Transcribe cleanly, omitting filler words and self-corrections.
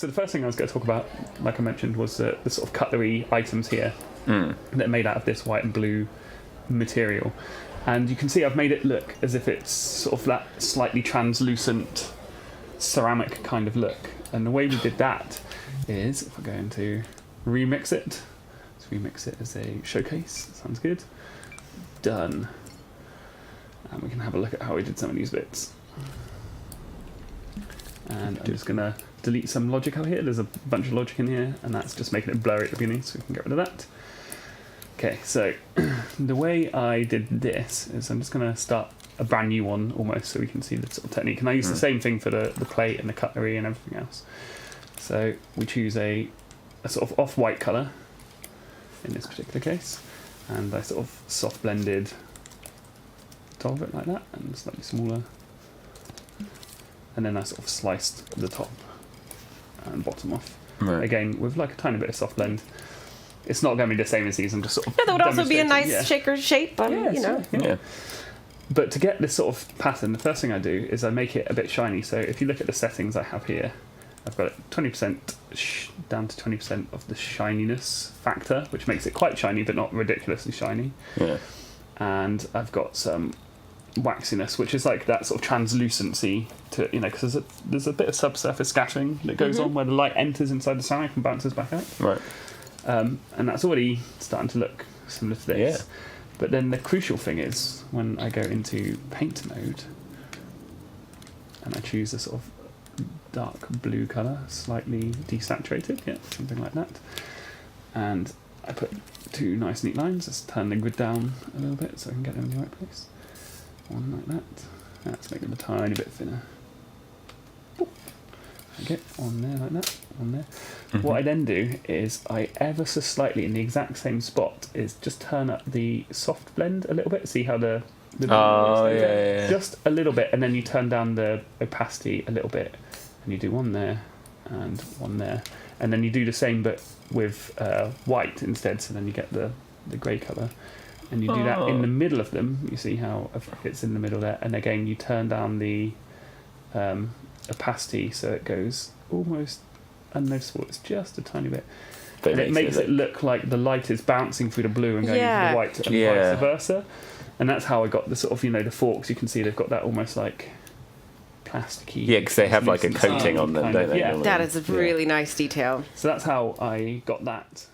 So the first thing I was going to talk about, like I mentioned, was the sort of cutlery items here that are made out of this white and blue material. And you can see I've made it look as if it's sort of that slightly translucent ceramic kind of look. And the way we did that is, if we're going to remix it, let's remix it as a showcase. Sounds good. Done. And we can have a look at how we did some of these bits. And I'm just going to delete some logic out here. There's a bunch of logic in here, and that's just making it blurry at the beginning, so we can get rid of that. Okay, so the way I did this is I'm just going to start a brand new one almost, so we can see the sort of technique. And I use the same thing for the plate and the cutlery and everything else. So we choose a sort of off-white colour in this particular case, and I sort of soft blended top of it like that, and slightly smaller. And then I sort of sliced the top and bottom off. Right. Again, with like a tiny bit of soft blend. It's not going to be the same as these. I'm just sort of. Yeah, that would also be a nice shaker shape. Yeah. But to get this sort of pattern, the first thing I do is I make it a bit shiny. So if you look at the settings I have here, I've got it 20% down to 20% of the shininess factor, which makes it quite shiny, but not ridiculously shiny. Yeah. And I've got some waxiness, which is like that sort of translucency to, because there's a bit of subsurface scattering that goes on where the light enters inside the ceramic and bounces back out. Right. And that's already starting to look similar to this. Yeah. But then the crucial thing is when I go into paint mode and I choose a sort of dark blue colour, slightly desaturated, something like that. And I put two nice neat lines, just turn the grid down a little bit so I can get them in the right place. One like that. Let's make them a tiny bit thinner. Okay, on there like that, on there. What I then do is I ever so slightly in the exact same spot is just turn up the soft blend a little bit. See how the yeah. Just a little bit, and then you turn down the opacity a little bit, and you do one there and one there, and then you do the same but with white instead. So then you get the grey colour. And you do that in the middle of them. You see how it's in the middle there. And again, you turn down the opacity so it goes almost unnoticeable. It's just a tiny bit. But and it makes it look like the light is bouncing through the blue and going into the white and vice versa. And that's how I got the sort of, the forks. You can see they've got that almost like plasticky. Yeah, because they have like a coating on them, don't they? Yeah. That is a really nice detail. So that's how I got that